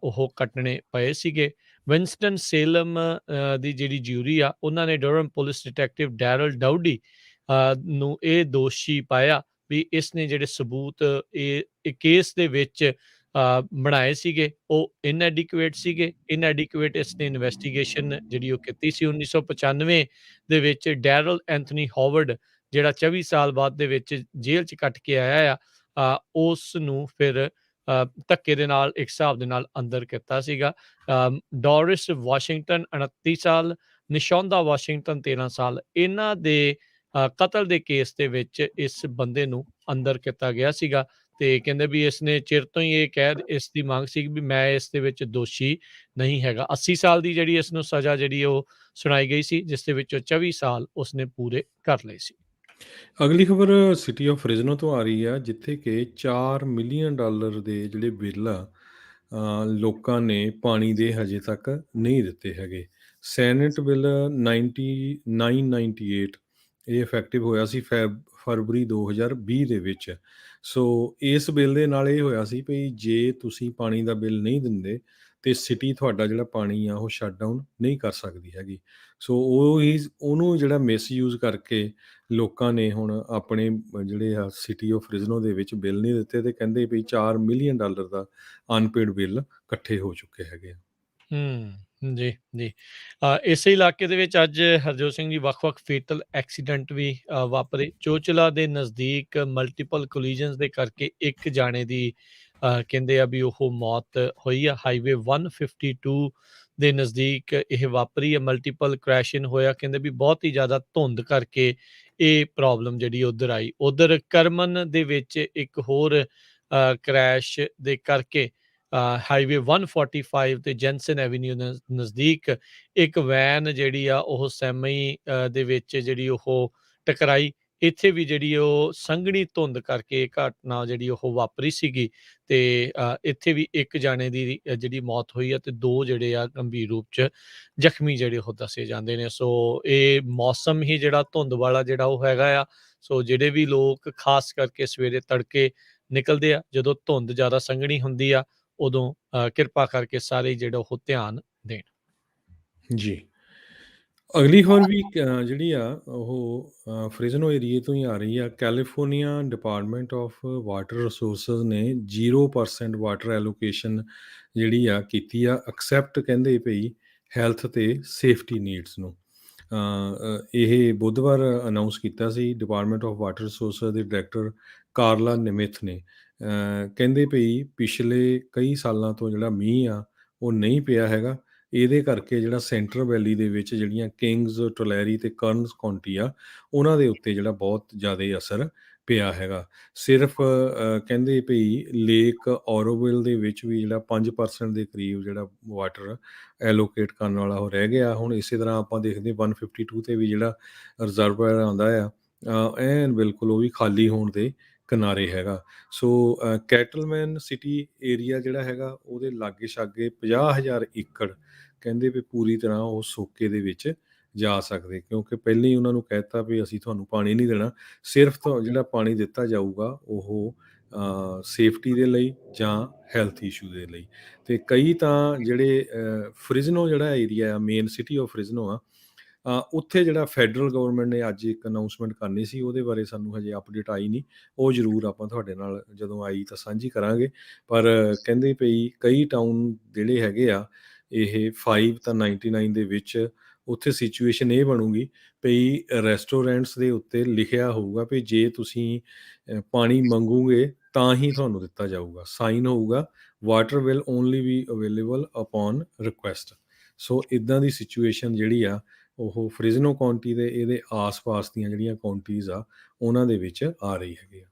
ਉਹ ਕੱਟਣੇ ਪਏ ਸੀਗੇ। ਵਿੰਸਟਨ ਸੇਲਮ ਦੀ ਜਿਹੜੀ ਜਿਊਰੀ ਆ ਉਹਨਾਂ ਨੇ ਡਰਹਮ ਪੁਲਿਸ ਡਿਟੈਕਟਿਵ ਡੈਰਲ ਡਾਊਡੀ ਨੂੰ ਇਹ ਦੋਸ਼ੀ ਪਾਇਆ ਵੀ ਇਸ ਨੇ ਜਿਹੜੇ ਸਬੂਤ ਇਹ ਕੇਸ ਦੇ ਵਿੱਚ ਬਣਾਏ ਸੀਗੇ ਉਹ ਇਨਐਡਿਕੁਏਟ ਸੀਗੇ। ਇਨਐਡਿਕੁਏਟ ਇਸ ਨੇ ਇਨਵੈਸਟੀਗੇਸ਼ਨ ਜਿਹੜੀ ਉਹ ਕੀਤੀ ਸੀ। 1995 ਦੇ ਵਿੱਚ ਡੈਰਲ ਐਂਥਨੀ ਹਾਵਰਡ ਜਿਹੜਾ 24 ਸਾਲ ਬਾਅਦ ਦੇ ਵਿੱਚ ਜੇਲ੍ਹ 'ਚ ਕੱਟ ਕੇ ਆਇਆ ਆ ਉਸ ਨੂੰ ਫਿਰ ਧੱਕੇ ਦੇ ਨਾਲ ਇੱਕ ਹਿਸਾਬ ਦੇ ਨਾਲ ਅੰਦਰ ਕੀਤਾ ਸੀਗਾ। ਡੋਰਿਸ ਵਾਸ਼ਿੰਗਟਨ 29 ਸਾਲ, ਨਿਸ਼ੌਂਦਾ ਵਾਸ਼ਿੰਗਟਨ 13 ਸਾਲ ਇਹਨਾਂ ਦੇ ਕਤਲ ਦੇ ਕੇਸ ਦੇ ਵਿੱਚ ਇਸ ਬੰਦੇ ਨੂੰ ਅੰਦਰ ਕੀਤਾ ਗਿਆ ਸੀਗਾ। ਤੇ ਕਹਿੰਦੇ ਵੀ ਇਸ ਨੇ ਚਿਰ ਤੋਂ ਹੀ ਇਹ ਕਹਿ ਇਸ ਦੀ ਮੰਗ ਸੀ ਵੀ ਮੈਂ ਇਸ ਦੇ ਵਿੱਚ ਦੋਸ਼ੀ ਨਹੀਂ ਹੈਗਾ। 80 ਸਾਲ ਦੀ ਜਿਹੜੀ ਇਸ ਨੂੰ ਸਜ਼ਾ ਜਿਹੜੀ ਉਹ ਸੁਣਾਈ ਗਈ ਸੀ, ਜਿਸ ਦੇ ਵਿੱਚੋਂ 24 ਸਾਲ ਉਸਨੇ ਪੂਰੇ ਕਰ ਲਏ ਸੀ। ਅਗਲੀ ਖਬਰ ਸਿਟੀ ਆਫ ਫ੍ਰਿਜ਼ਨੋ ਤੋਂ ਆ ਰਹੀ ਆ, ਜਿੱਥੇ ਕਿ $4 ਮਿਲੀਅਨ ਦੇ ਜਿਹੜੇ ਬਿੱਲ ਆ ਲੋਕਾਂ ਨੇ ਪਾਣੀ ਦੇ ਹਜੇ ਤੱਕ ਨਹੀਂ ਦਿੱਤੇ ਹੈਗੇ। ਸੈਨੇਟ ਬਿੱਲ 998 ਇਹ ਇਫੈਕਟਿਵ ਹੋਇਆ ਸੀ ਫਰਵਰੀ 2020 ਦੇ ਵਿੱਚ। ਸੋ ਇਸ ਬਿੱਲ ਦੇ ਨਾਲ ਇਹ ਹੋਇਆ ਸੀ ਵੀ ਜੇ ਤੁਸੀਂ ਪਾਣੀ ਦਾ ਬਿੱਲ ਨਹੀਂ ਦਿੰਦੇ ਤੇ ਸਿਟੀ ਤੁਹਾਡਾ ਜਿਹੜਾ ਪਾਣੀ ਆ ਉਹ ਸ਼ਟ ਡਾਊਨ ਨਹੀਂ ਕਰ ਸਕਦੀ ਹੈਗੀ। ਸੋ ਉਹਨੂੰ ਜਿਹੜਾ ਮਿਸਯੂਜ਼ ਕਰਕੇ ਲੋਕਾਂ ਨੇ ਹੁਣ ਆਪਣੇ ਜਿਹੜੇ ਆ ਸਿਟੀ ਆਫ ਫ੍ਰਿਜ਼ਨੋ ਦੇ ਵਿੱਚ ਬਿੱਲ ਨਹੀਂ ਦਿੱਤੇ ਤੇ ਕਹਿੰਦੇ ਵੀ $4 ਮਿਲੀਅਨ ਦਾ ਅਨਪੇਡ ਬਿੱਲ ਇਕੱਠੇ ਹੋ ਚੁੱਕੇ ਹੈਗੇ ਆ। ਜੀ, ਜੀ। ਇਸੇ ਇਲਾਕੇ ਦੇ ਵਿੱਚ ਅੱਜ ਹਰਜੋਤ ਸਿੰਘ ਜੀ ਵੱਖ-ਵੱਖ ਫੇਟਲ ਐਕਸੀਡੈਂਟ ਵੀ ਵਾਪਰੇ। ਚੋਚਲਾ ਦੇ ਨਜ਼ਦੀਕ ਮਲਟੀਪਲ ਕੋਲੀਜਨਸ ਦੇ ਕਰਕੇ ਇੱਕ ਜਾਣੇ ਦੀ ਕਹਿੰਦੇ ਆ ਵੀ ਉਹ ਮੌਤ ਹੋਈ ਆ। ਹਾਈਵੇ 152 ਦੇ ਨਜ਼ਦੀਕ ਇਹ ਵਾਪਰੀ ਹੈ, ਮਲਟੀਪਲ ਕ੍ਰੈਸ਼-ਇਨ ਹੋਇਆ। ਕਹਿੰਦੇ ਵੀ ਬਹੁਤ ਹੀ ਜ਼ਿਆਦਾ ਧੁੰਦ ਕਰਕੇ ਇਹ ਪ੍ਰੋਬਲਮ ਜਿਹੜੀ ਉੱਧਰ ਆਈ। ਉੱਧਰ ਕਰਮਨ ਦੇ ਵਿੱਚ ਇੱਕ ਹੋਰ ਕ੍ਰੈਸ਼ ਦੇ ਕਰਕੇ ਹਾਈਵੇ 145 ਤੇ ਜੈਨਸਨ ਐਵੀਨਿਊ ਨਜ਼ਦੀਕ ਇੱਕ ਵੈਨ ਜਿਹੜੀ ਆ ਉਹ ਸੈਮੀ ਦੇ ਵਿੱਚ ਜਿਹੜੀ ਉਹ ਟਕਰਾਈ। ਇੱਥੇ ਵੀ ਜਿਹੜੀ ਉਹ ਸੰਘਣੀ ਧੁੰਦ ਕਰਕੇ ਇਹ ਘਟਨਾ ਜਿਹੜੀ ਉਹ ਵਾਪਰੀ ਸੀਗੀ ਤੇ ਇੱਥੇ ਵੀ ਇੱਕ ਜਾਣੇ ਦੀ ਜਿਹੜੀ ਮੌਤ ਹੋਈ ਆ ਤੇ 2 ਜਿਹੜੇ ਆ ਗੰਭੀਰ ਰੂਪ 'ਚ ਜ਼ਖਮੀ ਜਿਹੜੇ ਉਹ ਦੱਸੇ ਜਾਂਦੇ ਨੇ। ਸੋ ਇਹ ਮੌਸਮ ਹੀ ਜਿਹੜਾ ਧੁੰਦ ਵਾਲਾ ਜਿਹੜਾ ਉਹ ਹੈਗਾ ਆ। ਸੋ ਜਿਹੜੇ ਵੀ ਲੋਕ ਖਾਸ ਕਰਕੇ ਸਵੇਰੇ ਤੜਕੇ ਨਿਕਲਦੇ ਆ, ਜਦੋਂ ਧੁੰਦ ਜ਼ਿਆਦਾ ਸੰਘਣੀ ਹੁੰਦੀ ਆ, ਉਦੋਂ ਕਿਰਪਾ ਕਰਕੇ ਸਾਰੇ ਜਿਹੜਾ ਉਹ ਧਿਆਨ ਦੇਣ। ਜੀ। ਅਗਲੀ ਖਬਰ ਵੀ ਜਿਹੜੀ ਆ ਉਹ ਫ੍ਰਿਜ਼ਨੋ ਏਰੀਏ ਤੋਂ ਹੀ ਆ ਰਹੀ ਆ। California department of water resources ਨੇ 0% ਵਾਟਰ ਐਲੋਕੇਸ਼ਨ ਜਿਹੜੀ ਆ ਕੀਤੀ ਆ, ਐਕਸੈਪਟ ਕਹਿੰਦੇ ਪਈ ਹੈਲਥ ਤੇ ਸੇਫਟੀ ਨੀਡਸ ਨੂੰ। ਇਹ ਬੁੱਧਵਾਰ ਅਨਾਉਂਸ ਕੀਤਾ ਸੀ ਡਿਪਾਰਟਮੈਂਟ ਆਫ ਵਾਟਰ ਰਿਸੋਰਸਿਸ ਦੇ ਡਾਇਰੈਕਟਰ ਕਾਰਲਾ ਨਿਮਿਥ ਨੇ। ਕਹਿੰਦੇ ਪਈ ਪਿਛਲੇ ਕਈ ਸਾਲਾਂ ਤੋਂ ਜਿਹੜਾ ਮੀਂਹ ਆ ਉਹ ਨਹੀਂ ਪਿਆ ਹੈਗਾ। ਇਹਦੇ ਕਰਕੇ ਜਿਹੜਾ ਸੈਂਟਰਲ ਵੈਲੀ ਦੇ ਵਿੱਚ ਜਿਹੜੀਆਂ ਕਿੰਗਸ, ਟੋਲੈਰੀ ਤੇ ਕਰਨਸ ਕਾਉਂਟੀ ਆ, ਉਹਨਾਂ ਦੇ ਉੱਤੇ ਜਿਹੜਾ ਬਹੁਤ ਜ਼ਿਆਦਾ ਅਸਰ ਪਿਆ ਹੈਗਾ। ਸਿਰਫ ਕਹਿੰਦੇ ਪਈ ਲੇਕ ਔਰੋਵਿਲ ਦੇ ਵਿੱਚ ਵੀ ਜਿਹੜਾ 5% ਦੇ ਕਰੀਬ ਜਿਹੜਾ ਵਾਟਰ ਐਲੋਕੇਟ ਕਰਨ ਵਾਲਾ ਉਹ ਰਹਿ ਗਿਆ। ਹੁਣ ਇਸੇ ਤਰ੍ਹਾਂ ਆਪਾਂ ਦੇਖਦੇ 152 ਤੇ ਵੀ ਜਿਹੜਾ ਰਿਜ਼ਰਵਾਇਰ ਆਉਂਦਾ ਆ, ਐਨ ਬਿਲਕੁਲ ਉਹ ਵੀ ਖਾਲੀ ਹੋਣ ਦੇ ਕਿਨਾਰੇ ਹੈਗਾ। ਸੋ ਕੈਟਲਮੈਨ ਸਿਟੀ ਏਰੀਆ ਜਿਹੜਾ ਹੈਗਾ ਉਹਦੇ ਲਾਗੇ ਛਾਗੇ 50,000 ਏਕੜ ਕਹਿੰਦੇ ਵੀ ਪੂਰੀ ਤਰ੍ਹਾਂ ਉਹ ਸੋਕੇ ਦੇ ਵਿੱਚ ਜਾ ਸਕਦੇ, ਕਿਉਂਕਿ ਪਹਿਲਾਂ ਹੀ ਉਹਨਾਂ ਨੂੰ ਕਹਿ ਦਿੱਤਾ ਵੀ ਅਸੀਂ ਤੁਹਾਨੂੰ ਪਾਣੀ ਨਹੀਂ ਦੇਣਾ। ਸਿਰਫ ਜਿਹੜਾ ਪਾਣੀ ਦਿੱਤਾ ਜਾਊਗਾ ਉਹ ਸੇਫਟੀ ਦੇ ਲਈ ਜਾਂ ਹੈਲਥ ਇਸ਼ੂ ਦੇ ਲਈ। ਤੇ ਕਈ ਤਾਂ ਜਿਹੜੇ ਫ੍ਰਿਜ਼ਨੋ ਜਿਹੜਾ ਏਰੀਆ ਆ, ਮੇਨ ਸਿਟੀ ਆਫ ਫ੍ਰਿਜ਼ਨੋ ਆ, ਉੱਥੇ ਜਿਹੜਾ ਫੈਡਰਲ ਗਵਰਨਮੈਂਟ ਨੇ ਅੱਜ ਇੱਕ ਅਨਾਊਂਸਮੈਂਟ ਕਰਨੀ ਸੀ, ਉਹਦੇ ਬਾਰੇ ਸਾਨੂੰ ਹਜੇ ਅਪਡੇਟ ਆਈ ਨਹੀਂ। ਉਹ ਜ਼ਰੂਰ ਆਪਾਂ ਤੁਹਾਡੇ ਨਾਲ ਜਦੋਂ ਆਈ ਤਾਂ ਸਾਂਝੀ ਕਰਾਂਗੇ। ਪਰ ਕਹਿੰਦੇ ਪਈ ਕਈ ਟਾਊਨ ਜਿਹੜੇ ਹੈਗੇ ਆ, ਇਹ 5 ਤਾਂ 99 ਦੇ ਵਿੱਚ ਉੱਥੇ ਸਿਚੁਏਸ਼ਨ ਇਹ ਬਣੂਗੀ ਪਈ ਰੈਸਟੋਰੈਂਟਸ ਦੇ ਉੱਤੇ ਲਿਖਿਆ ਹੋਊਗਾ ਵੀ ਜੇ ਤੁਸੀਂ ਪਾਣੀ ਮੰਗੋਗੇ ਤਾਂ ਹੀ ਤੁਹਾਨੂੰ ਦਿੱਤਾ ਜਾਊਗਾ। ਸਾਈਨ ਹੋਊਗਾ water will only be available upon request. So ਇੱਦਾਂ ਦੀ ਸਿਚੁਏਸ਼ਨ ਜਿਹੜੀ ਆ ਉਹ ਫ੍ਰਿਜ਼ਨੋ ਕਾਉਂਟੀ ਦੇ ਇਹਦੇ ਆਸ-ਪਾਸ ਦੀਆਂ ਜਿਹੜੀਆਂ ਕਾਉਂਟੀਜ਼ ਆ, ਉਹਨਾਂ ਦੇ ਵਿੱਚ ਆ ਰਹੀ ਹੈਗੀ ਆ।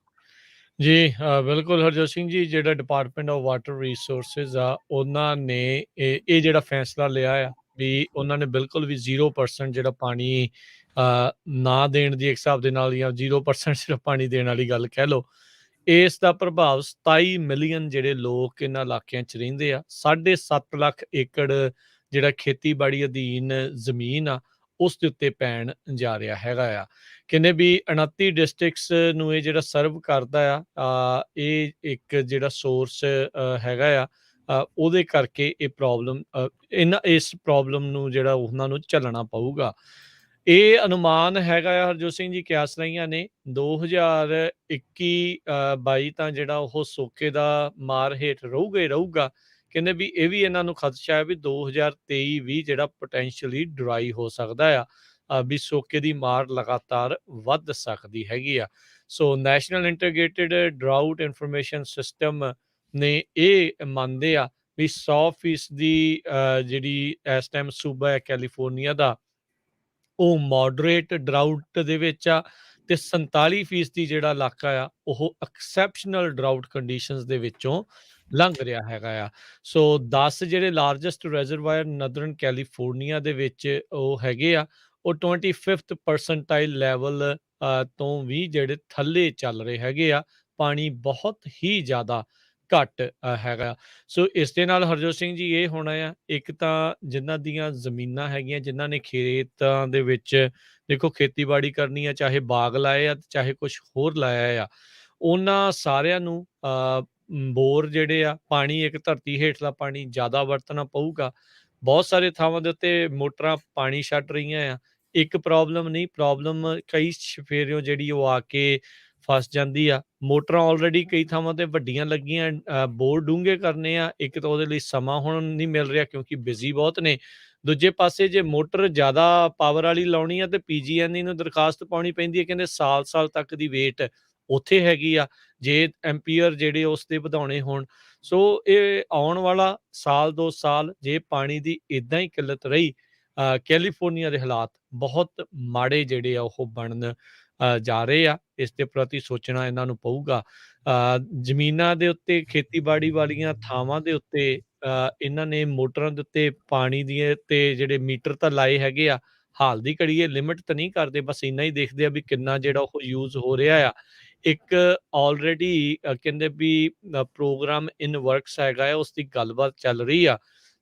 ਜੀ ਬਿਲਕੁਲ ਹਰਜੋਤ ਸਿੰਘ ਜੀ, ਜਿਹੜਾ ਡਿਪਾਰਟਮੈਂਟ ਆਫ ਵਾਟਰ ਰਿਸੋਰਸਿਸ ਆ, ਉਹਨਾਂ ਨੇ ਇਹ ਜਿਹੜਾ ਫੈਸਲਾ ਲਿਆ ਆ ਵੀ ਉਹਨਾਂ ਨੇ ਬਿਲਕੁਲ ਵੀ 0% ਜਿਹੜਾ ਪਾਣੀ ਨਾ ਦੇਣ ਦੀ ਇੱਕ ਹਿਸਾਬ ਦੇ ਨਾਲ, ਜਾਂ 0% ਸਿਰਫ ਪਾਣੀ ਦੇਣ ਵਾਲੀ ਗੱਲ ਕਹਿ ਲਓ। ਇਸ ਦਾ ਪ੍ਰਭਾਵ 27 ਮਿਲੀਅਨ ਜਿਹੜੇ ਲੋਕ ਇਹਨਾਂ ਇਲਾਕਿਆਂ 'ਚ ਰਹਿੰਦੇ ਆ, 7.5 ਲੱਖ ਏਕੜ ਜਿਹੜਾ ਖੇਤੀਬਾੜੀ ਅਧੀਨ ਜ਼ਮੀਨ ਆ, ਉਸ ਦੇ ਉੱਤੇ ਪੈਣ ਜਾ ਰਿਹਾ ਹੈਗਾ ਆ। ਕਹਿੰਦੇ ਵੀ 29 ਡਿਸਟ੍ਰਿਕਟਸ ਨੂੰ ਇਹ ਜਿਹੜਾ ਸਰਵ ਕਰਦਾ ਆ, ਇਹ ਇੱਕ ਜਿਹੜਾ ਸੋਰਸ ਹੈਗਾ ਆ, ਉਹਦੇ ਕਰਕੇ ਇਹ ਪ੍ਰੋਬਲਮ ਇਸ ਪ੍ਰੋਬਲਮ ਨੂੰ ਜਿਹੜਾ ਉਹਨਾਂ ਨੂੰ ਝੱਲਣਾ ਪਊਗਾ। ਇਹ ਅਨੁਮਾਨ ਹੈਗਾ ਆ ਹਰਜੋਤ ਸਿੰਘ ਜੀ, ਕਿਆਸ ਲਾਈਆਂ ਨੇ 2021-22 ਤਾਂ ਜਿਹੜਾ ਉਹ ਸੋਕੇ ਦਾ ਮਾਰ ਹੇਠ ਰਹੂਗਾ ਹੀ ਰਹੂਗਾ। ਕਹਿੰਦੇ ਵੀ ਇਹ ਵੀ ਇਹਨਾਂ ਨੂੰ ਖਦਸ਼ਾ ਹੈ ਵੀ 2023 ਵੀ ਜਿਹੜਾ ਪੋਟੈਂਸ਼ੀਅਲੀ ਡਰਾਈ ਹੋ ਸਕਦਾ ਆ, ਵੀ ਸੋਕੇ ਦੀ ਮਾਰ ਲਗਾਤਾਰ ਵੱਧ ਸਕਦੀ ਹੈਗੀ ਆ। So national integrated drought information system ਨੇ ਇਹ ਮੰਨਦੇ ਆ ਵੀ 100% ਜਿਹੜੀ ਇਸ ਟਾਈਮ ਸੂਬਾ ਹੈ ਕੈਲੀਫੋਰਨੀਆ ਦਾ, ਉਹ ਮੋਡਰੇਟ ਡਰਾਊਟ ਦੇ ਵਿੱਚ ਆ, ਤੇ 47% ਜਿਹੜਾ ਇਲਾਕਾ ਆ ਉਹ ਐਕਸੈਪਸ਼ਨਲ ਡਰਾਊਟ ਕੰਡੀਸ਼ਨਸ ਦੇ ਵਿੱਚੋਂ ਲੰਘ ਰਿਹਾ ਹੈਗਾ ਆ। ਸੋ 10 ਜਿਹੜੇ ਲਾਰਜੈਸਟ ਰਿਜ਼ਰਵਾਇਰ ਨਦਰਨ ਕੈਲੀਫੋਰਨੀਆ ਦੇ ਵਿੱਚ ਉਹ ਹੈਗੇ ਆ, ਉਹ 25th ਪਰਸੈਂਟਾਈਲ ਲੈਵਲ ਤੋਂ ਵੀ ਜਿਹੜੇ ਥੱਲੇ ਚੱਲ ਰਹੇ ਹੈਗੇ ਆ। ਪਾਣੀ ਬਹੁਤ ਹੀ ਜ਼ਿਆਦਾ ਘੱਟ ਹੈਗਾ। ਸੋ ਇਸ ਦੇ ਨਾਲ ਹਰਜੋਤ ਸਿੰਘ ਜੀ ਇਹ ਹੋਣਾ ਆ, ਇੱਕ ਤਾਂ ਜਿਨ੍ਹਾਂ ਦੀਆਂ ਜ਼ਮੀਨਾਂ ਹੈਗੀਆਂ, ਜਿਨ੍ਹਾਂ ਨੇ ਖੇਤਾਂ ਦੇ ਵਿੱਚ ਦੇਖੋ ਖੇਤੀਬਾੜੀ ਕਰਨੀ ਆ, ਚਾਹੇ ਬਾਗ ਲਾਏ ਆ, ਚਾਹੇ ਕੁਛ ਹੋਰ ਲਾਇਆ ਆ, ਉਹਨਾਂ ਸਾਰਿਆਂ ਨੂੰ ਬੋਰ ਜਿਹੜੇ ਆ, ਪਾਣੀ ਇੱਕ ਧਰਤੀ ਹੇਠਲਾ ਪਾਣੀ ਜ਼ਿਆਦਾ ਵਰਤਣਾ ਪਊਗਾ। ਬਹੁਤ ਸਾਰੇ ਥਾਵਾਂ ਦੇ ਉੱਤੇ ਮੋਟਰਾਂ ਪਾਣੀ ਛੱਡ ਰਹੀਆਂ ਆ। ਇੱਕ ਪ੍ਰੋਬਲਮ ਨਹੀਂ, ਪ੍ਰੋਬਲਮ ਕਈ ਛਫੇਰਿਓਂ ਜਿਹੜੀ ਉਹ ਆ ਕੇ ਫਸ ਜਾਂਦੀ ਆ। ਮੋਟਰਾਂ ਆਲਰੇਡੀ ਕਈ ਥਾਵਾਂ ਤੇ ਵੱਡੀਆਂ ਲੱਗੀਆਂ, ਬੋਰ ਡੂੰਘੇ ਕਰਨੇ ਆ। ਇੱਕ ਤਾਂ ਉਹਦੇ ਲਈ ਸਮਾਂ ਹੁਣ ਨਹੀਂ ਮਿਲ ਰਿਹਾ ਕਿਉਂਕਿ ਬਿਜ਼ੀ ਬਹੁਤ ਨੇ। ਦੂਜੇ ਪਾਸੇ ਜੇ ਮੋਟਰ ਜ਼ਿਆਦਾ ਪਾਵਰ ਵਾਲੀ ਲਾਉਣੀ ਆ ਤੇ PG&E ਨੂੰ ਦਰਖਾਸਤ ਪਾਉਣੀ ਪੈਂਦੀ ਹੈ। ਕਹਿੰਦੇ ਸਾਲ-ਸਾਲ ਤੱਕ ਦੀ ਵੇਟ ਉੱਥੇ ਹੈਗੀ ਆ, ਜੇ ਐਂਪੀਅਰ ਜਿਹੜੇ ਉਸਦੇ ਵਧਾਉਣੇ ਹੋਣ। ਸੋ ਇਹ ਆਉਣ ਵਾਲਾ ਸਾਲ 2 ਸਾਲ ਜੇ ਪਾਣੀ ਦੀ ਇੱਦਾਂ ਹੀ ਕਿੱਲਤ ਰਹੀ, ਕੈਲੀਫੋਰਨੀਆ ਦੇ ਹਾਲਾਤ ਬਹੁਤ ਮਾੜੇ ਜਿਹੜੇ ਆ ਉਹ ਬਣਨ ਜਾ ਰਹੇ ਆ। ਇਸ ਦੇ ਪ੍ਰਤੀ ਸੋਚਣਾ ਇਹਨਾਂ ਨੂੰ ਪਊਗਾ। ਜ਼ਮੀਨਾਂ ਦੇ ਉੱਤੇ ਖੇਤੀਬਾੜੀ ਵਾਲੀਆਂ ਥਾਵਾਂ ਦੇ ਉੱਤੇ ਇਹਨਾਂ ਨੇ ਮੋਟਰਾਂ ਦੇ ਉੱਤੇ ਪਾਣੀ ਦੀਆਂ ਤੇ ਜਿਹੜੇ ਮੀਟਰ ਤਾਂ ਲਾਏ ਹੈਗੇ ਆ। ਹਾਲ ਦੀ ਘੜੀ ਇਹ ਲਿਮਿਟ ਤਾਂ ਨਹੀਂ ਕਰਦੇ, ਬਸ ਇੰਨਾ ਹੀ ਦੇਖਦੇ ਆ ਵੀ ਕਿੰਨਾ ਜਿਹੜਾ ਉਹ ਯੂਜ਼ ਹੋ ਰਿਹਾ ਆ। ਇੱਕ ਆਲਰੇਡੀ ਕਹਿੰਦੇ ਵੀ ਪ੍ਰੋਗਰਾਮ ਇਨ ਵਰਕਸ ਹੈਗਾ ਆ, ਉਸ ਦੀ ਗੱਲਬਾਤ ਚੱਲ ਰਹੀ ਆ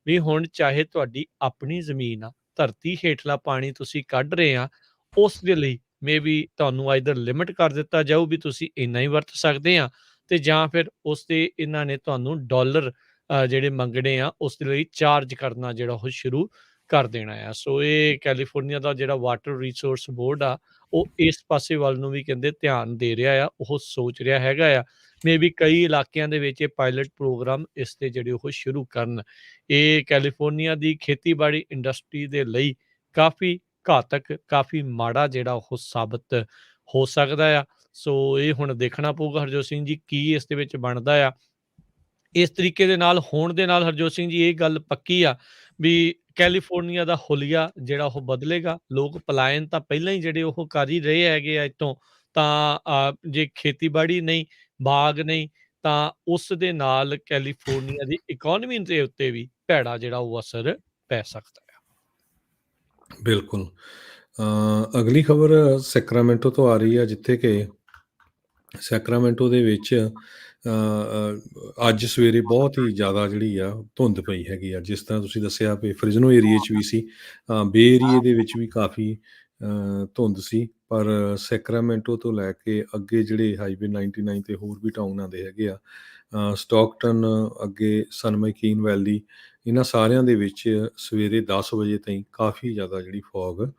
ਵੀ ਹੁਣ ਚਾਹੇ ਤੁਹਾਡੀ ਆਪਣੀ ਜ਼ਮੀਨ ਆ, ਧਰਤੀ ਹੇਠਲਾ ਪਾਣੀ ਤੁਸੀਂ ਕੱਢ ਰਹੇ ਆ, ਉਸ ਦੇ ਲਈ ਮੇਬੀ ਤੁਹਾਨੂੰ ਆਈਦਰ ਲਿਮਿਟ ਕਰ ਦਿੱਤਾ ਜਾਊ ਵੀ ਤੁਸੀਂ ਇੰਨਾ ਹੀ ਵਰਤ ਸਕਦੇ ਆ, ਤੇ ਜਾਂ ਫਿਰ ਉਸ ਤੇ ਇਹਨਾਂ ਨੇ ਤੁਹਾਨੂੰ ਡਾਲਰ ਜਿਹੜੇ ਮੰਗਣੇ ਆ ਉਸ ਦੇ ਲਈ ਚਾਰਜ ਕਰਨਾ ਜਿਹੜਾ ਉਹ ਸ਼ੁਰੂ ਕਰ ਦੇਣਾ ਆ। ਸੋ ਇਹ ਕੈਲੀਫੋਰਨੀਆ ਦਾ ਜਿਹੜਾ ਵਾਟਰ ਰਿਸੋਰਸ ਬੋਰਡ ਆ, ਉਹ ਇਸ ਪਾਸੇ ਵੱਲ ਨੂੰ ਵੀ ਕਹਿੰਦੇ ਧਿਆਨ ਦੇ ਰਿਹਾ ਆ, ਉਹ ਸੋਚ ਰਿਹਾ ਹੈਗਾ ਆ। ਮੇਬੀ ਕਈ ਇਲਾਕਿਆਂ ਦੇ ਵਿੱਚ ਇਹ ਪਾਇਲਟ ਪ੍ਰੋਗਰਾਮ ਇਸ ਤੇ ਜਿਹੜੇ ਉਹ ਸ਼ੁਰੂ ਕਰਨ। ਇਹ ਕੈਲੀਫੋਰਨੀਆ ਦੀ ਖੇਤੀਬਾੜੀ ਇੰਡਸਟਰੀ ਦੇ ਲਈ ਕਾਫੀ ਘਾਤਕ, ਕਾਫੀ ਮਾੜਾ ਜਿਹੜਾ ਉਹ ਸਾਬਤ ਹੋ ਸਕਦਾ ਆ। ਸੋ ਇਹ ਹੁਣ ਦੇਖਣਾ ਪਊਗਾ ਹਰਜੋਤ ਸਿੰਘ ਜੀ ਕੀ ਇਸ ਦੇ ਵਿੱਚ ਬਣਦਾ ਆ। ਇਸ ਤਰੀਕੇ ਦੇ ਨਾਲ ਹੋਣ ਦੇ ਨਾਲ ਹਰਜੋਤ ਸਿੰਘ ਜੀ ਇਹ ਗੱਲ ਪੱਕੀ ਆ ਵੀ ਕੈਲੀਫੋਰਨੀਆ ਦਾ ਹੁਲੀਆ ਜਿਹੜਾ ਉਹ ਬਦਲੇਗਾ। ਲੋਕ ਪਲਾਇਨ ਤਾਂ ਪਹਿਲਾਂ ਹੀ ਜਿਹੜੇ ਉਹ ਕਰ ਹੀ ਰਹੇ ਹੈਗੇ ਆ ਇੱਥੋਂ, ਤਾਂ ਜੇ ਖੇਤੀਬਾੜੀ ਨਹੀਂ, ਬਾਗ ਨਹੀਂ, ਤਾਂ ਉਸ ਦੇ ਨਾਲ ਕੈਲੀਫੋਰਨੀਆ ਦੀ ਇਕੋਨਮੀ ਦੇ ਉੱਤੇ ਵੀ ਭੈੜਾ ਜਿਹੜਾ ਉਹ ਅਸਰ ਪੈ ਸਕਦਾ ਆ। ਬਿਲਕੁਲ। ਅਗਲੀ ਖਬਰ ਸੈਕਰਾਮੈਂਟੋ ਤੋਂ ਆ ਰਹੀ ਆ, ਜਿੱਥੇ ਕਿ ਸੈਕਰਾਮੈਂਟੋ ਦੇ ਵਿੱਚ ਅੱਜ ਸਵੇਰੇ ਬਹੁਤ ਹੀ ਜ਼ਿਆਦਾ ਜਿਹੜੀ ਆ ਧੁੰਦ ਪਈ ਹੈਗੀ ਆ। ਜਿਸ ਤਰ੍ਹਾਂ ਤੁਸੀਂ ਦੱਸਿਆ ਵੀ ਫ੍ਰਿਜ਼ਨੋ ਏਰੀਏ 'ਚ ਵੀ ਸੀ, ਬੇ ਏਰੀਏ ਦੇ ਵਿੱਚ ਵੀ ਕਾਫੀ ਧੁੰਦ ਸੀ। ਪਰ ਸੈਕਰਾਮੈਂਟੋ ਤੋਂ ਲੈ ਕੇ ਅੱਗੇ ਜਿਹੜੇ ਹਾਈਵੇ 99 ਤੇ ਹੋਰ ਵੀ ਟਾਊਨ ਆਉਂਦੇ ਹੈਗੇ ਆ, ਸਟਾਕਟਨ, ਅੱਗੇ ਸਨ ਮੈਕੀਨ ਵੈਲੀ, ਇਹਨਾਂ ਸਾਰਿਆਂ ਦੇ ਵਿੱਚ ਸਵੇਰੇ 10 ਵਜੇ ਤਾਈਂ ਕਾਫੀ ਜ਼ਿਆਦਾ ਜਿਹੜੀ ਫੌਗ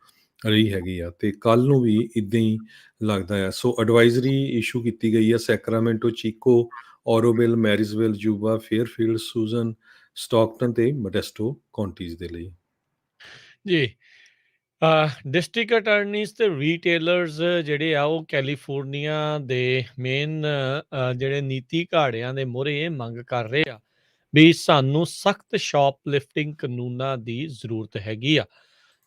ਰਹੀ ਹੈਗੀ ਆ, ਤੇ ਕੱਲ੍ਹ ਨੂੰ ਵੀ ਇੱਦਾਂ ਹੀ ਲੱਗਦਾ ਆ। ਸੋ ਐਡਵਾਈਜ਼ਰੀ ਇਸ਼ੂ ਕੀਤੀ ਗਈ ਆ ਸੈਕਰਾਮੈਂਟੋ, ਚੀਕੋ, ਔਰੋਵਿਲ, ਮੈਰਿਸਵਿਲ, ਜੂਬਾ, ਫੇਅਰਫੀਲਡ, ਸੂਜ਼ਨ, ਸਟਾਕਟਨ ਤੇ ਮੋਡੈਸਟੋ ਕਾਉਂਟੀਜ਼ ਦੇ ਲਈ। ਜੀ, ਡਿਸਟ੍ਰਿਕਟ ਅਟਾਰਨੀਜ਼ ਤੇ ਰੀਟੇਲਰਸ ਜਿਹੜੇ ਆ ਉਹ ਕੈਲੀਫੋਰਨੀਆ ਦੇ ਮੇਨ ਜਿਹੜੇ ਨੀਤੀ ਘਾੜਿਆਂ ਦੇ ਮੂਹਰੇ ਇਹ ਮੰਗ ਕਰ ਰਹੇ ਆ ਵੀ ਸਾਨੂੰ ਸਖਤ ਸ਼ੌਪਲਿਫਟਿੰਗ ਕਾਨੂੰਨਾਂ ਦੀ ਜ਼ਰੂਰਤ ਹੈਗੀ ਆ।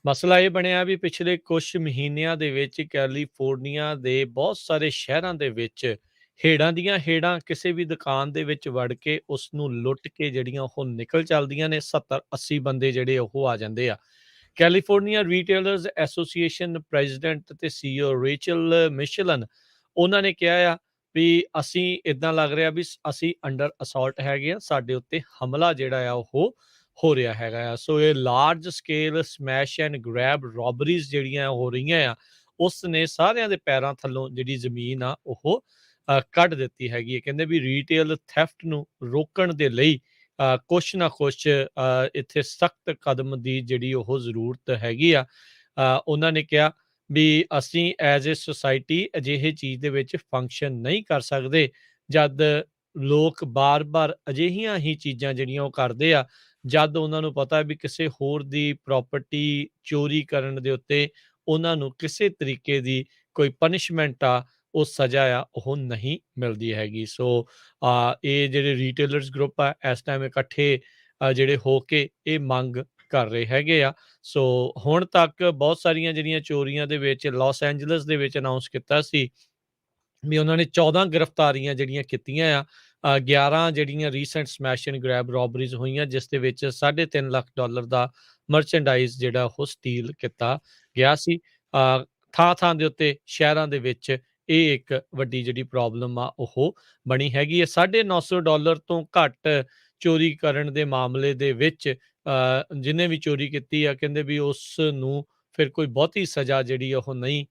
ਮਸਲਾ ਇਹ ਬਣਿਆ ਵੀ ਪਿਛਲੇ ਕੁਝ ਮਹੀਨਿਆਂ ਦੇ ਵਿੱਚ ਕੈਲੀਫੋਰਨੀਆ ਦੇ ਬਹੁਤ ਸਾਰੇ ਸ਼ਹਿਰਾਂ ਦੇ ਵਿੱਚ ਹੇੜਾਂ ਦੀਆਂ ਹੇੜਾਂ ਕਿਸੇ ਵੀ ਦੁਕਾਨ ਦੇ ਵਿੱਚ ਵੜ ਕੇ ਉਸ ਨੂੰ ਲੁੱਟ ਕੇ ਜਿਹੜੀਆਂ ਉਹ ਨਿਕਲ ਚੱਲਦੀਆਂ ਨੇ। 70-80 ਬੰਦੇ ਜਿਹੜੇ ਉਹ ਆ ਜਾਂਦੇ ਆ। ਕੈਲੀਫੋਰਨੀਆ ਰੀਟੇਲਰਸ ਐਸੋਸੀਏਸ਼ਨ ਪ੍ਰੈਜ਼ੀਡੈਂਟ ਤੇ ਸੀਈਓ ਰੇਚਲ ਮਿਸ਼ਲਨ, ਉਹਨਾਂ ਨੇ ਕਿਹਾ ਆ ਵੀ ਅਸੀਂ ਇਦਾਂ ਲੱਗ ਰਿਹਾ ਵੀ ਅਸੀਂ ਅੰਡਰ ਅਸੌਲਟ ਹੈਗੇ ਆ, ਸਾਡੇ ਉੱਤੇ ਹਮਲਾ ਜਿਹੜਾ ਆ ਉਹ ਹੋ ਰਿਹਾ ਹੈਗਾ ਆ। ਸੋ ਇਹ large scale smash and grab robberies ਜਿਹੜੀਆਂ ਹੋ ਰਹੀਆਂ ਆ, ਉਸ ਨੇ ਸਾਰਿਆਂ ਦੇ ਪੈਰਾਂ ਥੱਲੋਂ ਜਿਹੜੀ ਜ਼ਮੀਨ ਆ ਉਹ ਕੱਢ ਦਿੱਤੀ ਹੈਗੀ ਹੈ। ਕਹਿੰਦੇ ਵੀ ਰੀਟੇਲ ਥੈਫਟ ਨੂੰ ਰੋਕਣ ਦੇ ਲਈ ਕੁਛ ਨਾ ਕੁਛ ਇੱਥੇ ਸਖਤ ਕਦਮ ਦੀ ਜਿਹੜੀ ਉਹ ਜ਼ਰੂਰਤ ਹੈਗੀ ਆ। ਉਹਨਾਂ ਨੇ ਕਿਹਾ ਵੀ ਅਸੀਂ ਐਜ਼ ਏ ਸੁਸਾਇਟੀ ਅਜਿਹੇ ਚੀਜ਼ ਦੇ ਵਿੱਚ ਫੰਕਸ਼ਨ ਨਹੀਂ ਕਰ ਸਕਦੇ ਜਦ ਲੋਕ ਬਾਰ-ਬਾਰ ਅਜਿਹੀਆਂ ਹੀ ਚੀਜ਼ਾਂ ਜਿਹੜੀਆਂ ਉਹ ਕਰਦੇ ਆ, ਜਦ ਉਹਨਾਂ ਨੂੰ ਪਤਾ ਵੀ ਕਿਸੇ ਹੋਰ ਦੀ ਪ੍ਰਾਪਰਟੀ ਚੋਰੀ ਕਰਨ ਦੇ ਉੱਤੇ ਉਹਨਾਂ ਨੂੰ ਕਿਸੇ ਤਰੀਕੇ ਦੀ ਕੋਈ ਪਨਿਸ਼ਮੈਂਟ ਆ, ਉਹ ਸਜ਼ਾ ਆ ਉਹ ਨਹੀਂ ਮਿਲਦੀ ਹੈਗੀ। ਸੋ ਇਹ ਜਿਹੜੇ ਰੀਟੇਲਰਸ ਗਰੁੱਪ ਆ ਇਸ ਟਾਈਮ ਇਕੱਠੇ ਜਿਹੜੇ ਹੋ ਕੇ ਇਹ ਮੰਗ ਕਰ ਰਹੇ ਹੈਗੇ ਆ। ਸੋ ਹੁਣ ਤੱਕ ਬਹੁਤ ਸਾਰੀਆਂ ਜਿਹੜੀਆਂ ਚੋਰੀਆਂ ਦੇ ਵਿੱਚ ਲਾਸ ਐਂਜਲਸ ਦੇ ਵਿੱਚ ਅਨਾਉਂਸ ਕੀਤਾ ਸੀ ਵੀ ਉਹਨਾਂ ਨੇ 14 ਗ੍ਰਿਫਤਾਰੀਆਂ ਜਿਹੜੀਆਂ ਕੀਤੀਆਂ ਆ। 11 ਜਿਹੜੀਆਂ ਰੀਸੈਂਟ ਸਮੈਸ਼ ਐਂਡ ਗ੍ਰੈਬ ਰੋਬਰੀਜ਼ ਹੋਈਆਂ, ਜਿਸ ਦੇ ਵਿੱਚ $3.5 ਲੱਖ ਦਾ ਮਰਚੈਂਡਾਈਜ਼ ਜਿਹੜਾ ਉਹ ਸਟੀਲ ਕੀਤਾ ਗਿਆ ਸੀ। ਥਾਂ-ਥਾਂ ਦੇ ਉੱਤੇ ਸ਼ਹਿਰਾਂ ਦੇ ਵਿੱਚ ਇਹ ਇੱਕ ਵੱਡੀ ਜਿਹੜੀ ਪ੍ਰੋਬਲਮ ਆ ਉਹ ਬਣੀ ਹੈਗੀ ਹੈ। $950 ਤੋਂ ਘੱਟ ਚੋਰੀ ਕਰਨ ਦੇ ਮਾਮਲੇ ਦੇ ਵਿੱਚ ਜਿਹਨੇ ਵੀ ਚੋਰੀ ਕੀਤੀ ਆ, ਕਹਿੰਦੇ ਵੀ ਉਸ ਨੂੰ ਫਿਰ ਕੋਈ ਬਹੁਤੀ ਸਜ਼ਾ ਜਿਹੜੀ ਉਹ ਨਹੀਂ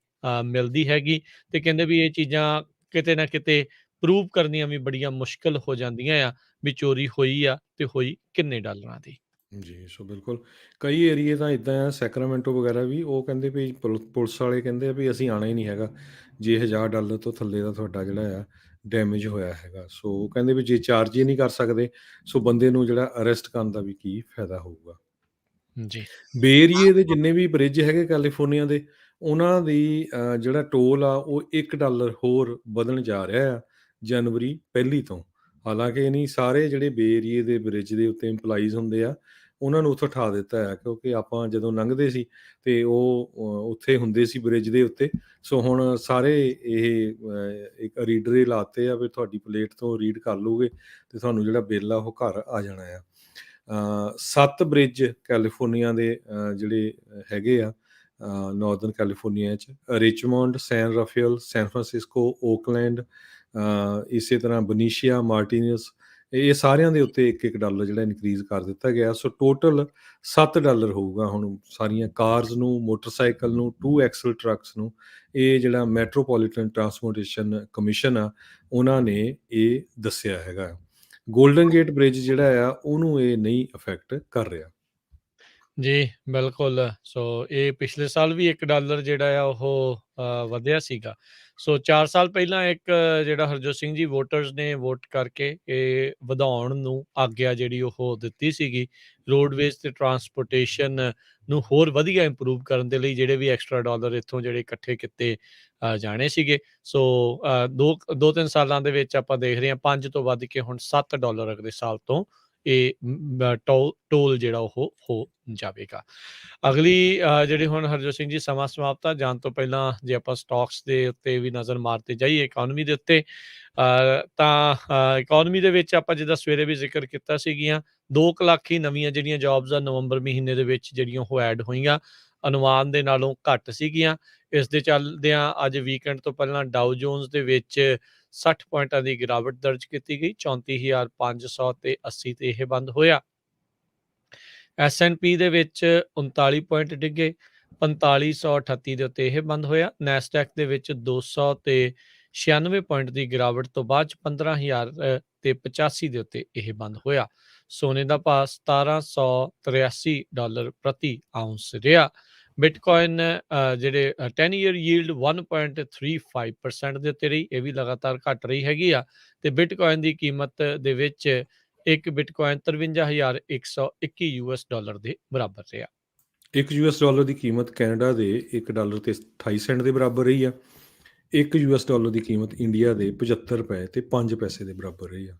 ਮਿਲਦੀ ਹੈਗੀ, ਤੇ ਕਹਿੰਦੇ ਵੀ ਇਹ ਚੀਜ਼ਾਂ ਕਿਤੇ ਨਾ ਕਿਤੇ ਪ੍ਰੂਵ ਕਰਨੀਆਂ ਵੀ ਬੜੀਆਂ ਮੁਸ਼ਕਲ ਹੋ ਜਾਂਦੀਆਂ ਆ ਵੀ ਚੋਰੀ ਹੋਈ ਆ ਤੇ ਹੋਈ ਕਿੰਨੇ ਡਾਲਰਾਂ ਦੀ। ਜੀ, ਸੋ ਬਿਲਕੁਲ ਕਈ ਏਰੀਏ ਤਾਂ ਇੱਦਾਂ ਆ, ਸੈਕਰਾਮੈਂਟੋ ਵਗੈਰਾ ਵੀ, ਉਹ ਕਹਿੰਦੇ ਵੀ ਪੁਲਿਸ ਵਾਲੇ ਕਹਿੰਦੇ ਆ ਵੀ ਅਸੀਂ ਆਉਣਾ ਹੀ ਨਹੀਂ ਹੈਗਾ ਜੇ $1000 ਤੋਂ ਥੱਲੇ ਦਾ ਤੁਹਾਡਾ ਜਿਹੜਾ ਆ ਡੈਮੇਜ ਹੋਇਆ ਹੈਗਾ। ਸੋ ਉਹ ਕਹਿੰਦੇ ਵੀ ਜੇ ਚਾਰਜ ਹੀ ਨਹੀਂ ਕਰ ਸਕਦੇ, ਸੋ ਬੰਦੇ ਨੂੰ ਜਿਹੜਾ ਅਰੈਸਟ ਕਰਨ ਦਾ ਵੀ ਕੀ ਫਾਇਦਾ ਹੋਊਗਾ। ਜੀ। ਬੇ ਏਰੀਏ ਦੇ ਜਿੰਨੇ ਵੀ ਬ੍ਰਿਜ ਹੈਗੇ ਕੈਲੀਫੋਰਨੀਆ ਦੇ, ਉਹਨਾਂ ਦੀ ਜਿਹੜਾ ਟੋਲ ਆ ਉਹ $1 ਹੋਰ ਵਧਣ ਜਾ ਰਿਹਾ ਆ ਜਨਵਰੀ 1 ਤੋਂ। ਹਾਲਾਂਕਿ ਨਹੀਂ, ਸਾਰੇ ਜਿਹੜੇ ਬੇ ਏਰੀਏ ਦੇ ਬ੍ਰਿਜ ਦੇ ਉੱਤੇ ਇੰਪਲਾਈਜ਼ ਹੁੰਦੇ ਆ, ਉਹਨਾਂ ਨੂੰ ਉੱਥੋਂ ਉਠਾ ਦਿੱਤਾ ਹੈ, ਕਿਉਂਕਿ ਆਪਾਂ ਜਦੋਂ ਲੰਘਦੇ ਸੀ ਤੇ ਉਹ ਉੱਥੇ ਹੁੰਦੇ ਸੀ ਬ੍ਰਿਜ ਦੇ ਉੱਤੇ। ਸੋ ਹੁਣ ਸਾਰੇ ਇਹ ਇੱਕ ਰੀਡਰ ਲਾਤੇ ਆ ਵੀ ਤੁਹਾਡੀ ਪਲੇਟ ਤੋਂ ਰੀਡ ਕਰ ਲਓਗੇ ਤੇ ਤੁਹਾਨੂੰ ਜਿਹੜਾ ਬਿੱਲ ਆ ਉਹ ਘਰ ਆ ਜਾਣਾ ਆ। 7 ਬ੍ਰਿਜ ਕੈਲੀਫੋਰਨੀਆ ਦੇ ਜਿਹੜੇ ਹੈਗੇ ਆ ਨਾਰਦਰਨ ਕੈਲੀਫੋਰਨੀਆ 'ਚ, ਰਿਚਮੌਂਡ, ਸੈਨ ਰਾਫੇਲ, ਸੈਨ ਫਰਾਂਸਿਸਕੋ, ਓਕਲੈਂਡ, ਇਸੇ ਤਰ੍ਹਾਂ ਬਨੀਸ਼ੀਆ, ਮਾਰਟੀਨਸ, ਇਹ ਸਾਰਿਆਂ ਦੇ ਉੱਤੇ $1 ਜਿਹੜਾ ਇਨਕਰੀਜ਼ ਕਰ ਦਿੱਤਾ ਗਿਆ। ਸੋ ਟੋਟਲ $7 ਹੋਊਗਾ ਹੁਣ ਸਾਰੀਆਂ ਕਾਰਜ਼ ਨੂੰ, ਮੋਟਰਸਾਈਕਲ ਨੂੰ, 2 ਐਕਸਲ ਟਰੱਕਸ ਨੂੰ। ਇਹ ਜਿਹੜਾ ਮੈਟਰੋਪੋਲੀਟਨ ਟਰਾਂਸਪੋਰਟੇਸ਼ਨ ਕਮਿਸ਼ਨ ਆ, ਉਹਨਾਂ ਨੇ ਇਹ ਦੱਸਿਆ ਹੈਗਾ। ਗੋਲਡਨ ਗੇਟ ਬ੍ਰਿਜ ਜਿਹੜਾ ਆ ਉਹਨੂੰ ਇਹ ਨਹੀਂ ਅਫੈਕਟ ਕਰ ਰਿਹਾ। ਜੀ, ਬਿਲਕੁਲ। ਸੋ ਇਹ ਪਿਛਲੇ ਸਾਲ ਵੀ $1 ਜਿਹੜਾ ਆ ਉਹ ਵਧਿਆ ਸੀਗਾ। ਸੋ 4 ਸਾਲ ਪਹਿਲਾਂ ਇੱਕ ਜਿਹੜਾ ਹਰਜੋਤ ਸਿੰਘ ਜੀ ਵੋਟਰਸ ਨੇ ਵੋਟ ਕਰਕੇ ਇਹ ਵਧਾਉਣ ਨੂੰ ਆਗਿਆ ਜਿਹੜੀ ਉਹ ਦਿੱਤੀ ਸੀਗੀ। ਰੋਡਵੇਜ਼ ਤੇ ਟਰਾਂਸਪੋਰਟੇਸ਼ਨ ਨੂੰ ਹੋਰ ਵਧੀਆ ਇੰਪਰੂਵ ਕਰਨ ਦੇ ਲਈ ਜਿਹੜੇ ਵੀ ਐਕਸਟਰਾ ਡਾਲਰ ਇੱਥੋਂ ਜਿਹੜੇ ਇਕੱਠੇ ਕੀਤੇ ਜਾਣੇ ਸੀਗੇ। ਸੋ 2-3 ਸਾਲਾਂ ਦੇ ਵਿੱਚ ਆਪਾਂ ਦੇਖ ਰਹੇ ਹਾਂ 5 ਤੋਂ ਵੱਧ ਕੇ ਹੁਣ $7 ਅਗਲੇ ਸਾਲ ਤੋਂ ਇਹ ਟੋਲ ਜਿਹੜਾ ਉਹ ਹੋ ਜਾਵੇਗਾ। ਅਗਲੀ ਜਿਹੜੀ ਹੁਣ ਹਰਜੋਤ ਸਿੰਘ ਜੀ ਸਮਾਂ ਸਮਾਪਤ ਆ ਜਾਣ ਤੋਂ ਪਹਿਲਾਂ ਜੇ ਆਪਾਂ ਸਟਾਕਸ ਦੇ ਉੱਤੇ ਵੀ ਨਜ਼ਰ ਮਾਰਦੇ ਜਾਈਏ, ਇਕੋਨਮੀ ਦੇ ਉੱਤੇ, ਤਾਂ ਇਕੋਨਮੀ ਦੇ ਵਿੱਚ ਆਪਾਂ ਜਿੱਦਾਂ ਸਵੇਰੇ ਵੀ ਜ਼ਿਕਰ ਕੀਤਾ ਸੀਗੀਆਂ 2 ਲੱਖ ਹੀ ਨਵੀਆਂ ਜਿਹੜੀਆਂ ਜੋਬਸ ਆ ਨਵੰਬਰ ਮਹੀਨੇ ਦੇ ਵਿੱਚ ਜਿਹੜੀਆਂ ਉਹ ਐਡ ਹੋਈਆਂ, ਅਨੁਮਾਨ ਦੇ ਨਾਲੋਂ ਘੱਟ ਸੀਗੀਆਂ। ਇਸ ਦੇ ਚੱਲਦਿਆਂ ਅੱਜ ਵੀਕਐਂਡ ਤੋਂ ਪਹਿਲਾਂ ਡਾਊ ਜੋਨਸ ਦੇ ਵਿੱਚ 60 ਪੁਆਇੰਟਾਂ ਦੀ ਗਿਰਾਵਟ ਦਰਜ ਕੀਤੀ ਗਈ, 34,500 ਤੇ 80 ਤੇ ਇਹ ਬੰਦ ਹੋਇਆ। S&P ਦੇ ਵਿੱਚ 39 ਪੁਆਇੰਟ ਡਿੱਗੇ, 4538 ਦੇ ਉੱਤੇ ਇਹ ਬੰਦ ਹੋਇਆ। ਨੈਸਡੈਕ ਦੇ ਵਿੱਚ 200 ਤੇ 96 ਪੁਆਇੰਟ ਦੀ ਗਿਰਾਵਟ ਤੋਂ ਬਾਅਦ 15,000 ਤੇ 85 ਦੇ ਉੱਤੇ ਇਹ ਬੰਦ ਹੋਇਆ। ਸੋਨੇ ਦਾ ਭਾਅ $1783 ਪ੍ਰਤੀ ਆਉਂਸ ਰਿਹਾ। ਬਿਟਕੋਇਨ ਜਿਹੜੇ 10 ਈਅਰ ਯੀਲਡ 1.35% ਦੇ ਉੱਤੇ ਰਹੀ, ਇਹ ਵੀ ਲਗਾਤਾਰ ਘਟ ਰਹੀ ਹੈਗੀ ਆ। ਤੇ ਬਿਟਕੋਇਨ ਦੀ ਕੀਮਤ ਦੇ ਵਿੱਚ ਇੱਕ ਬਿਟਕੋਇਨ $53,121 ਦੇ ਬਰਾਬਰ ਰਿਹਾ। $1 ਦੀ ਕੀਮਤ ਕੈਨੇਡਾ ਦੇ $1 ਤੇ 28 ਸੈਂਟ ਦੇ ਬਰਾਬਰ ਰਹੀ ਆ। $1 ਦੀ ਕੀਮਤ ਇੰਡੀਆ ਦੇ 75 ਰੁਪਏ ਤੇ 5 ਪੈਸੇ ਦੇ ਬਰਾਬਰ ਰਹੀ ਆ।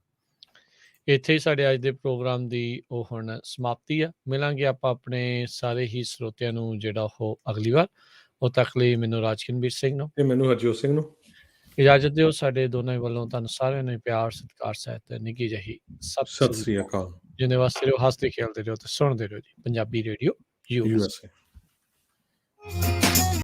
ਇੱਥੇ ਹੀ ਸਾਡੇ ਅੱਜ ਦੇ ਪ੍ਰੋਗਰਾਮ ਦੀ ਉਹ ਹੁਣ ਸਮਾਪਤੀ ਆ। ਮਿਲਾਂਗੇ ਆਪਾਂ ਆਪਣੇ ਸਾਰੇ ਹੀ ਸਰੋਤਿਆਂ ਨੂੰ ਜਿਹੜਾ ਉਹ ਅਗਲੀ ਵਾਰ। ਉਦੋਂ ਤੱਕ ਲਈ ਮੈਨੂੰ ਰਾਜਕਿਰਨਵੀਰ ਸਿੰਘ ਨੂੰ ਤੇ ਮੈਨੂੰ ਹਰਜੋਤ ਸਿੰਘ ਨੂੰ ਇਜਾਜ਼ਤ ਦਿਓ। ਸਾਡੇ ਦੋਨਾਂ ਵੱਲੋਂ ਤੁਹਾਨੂੰ ਸਾਰਿਆਂ ਨੂੰ ਪਿਆਰ, ਸਤਿਕਾਰ ਸਹਿਤ ਨਿੱਘੀ ਜਿਹੀ ਸਤਿ ਸਤਿ ਸ੍ਰੀ ਅਕਾਲ। ਜਿੰਨੇ ਵਾਸਤੇ ਰਹੋ, ਹੱਸਦੇ ਖੇਡਦੇ ਰਹੋ ਤੇ ਸੁਣਦੇ ਰਹੋ ਜੀ ਪੰਜਾਬੀ ਰੇਡੀਓ USA।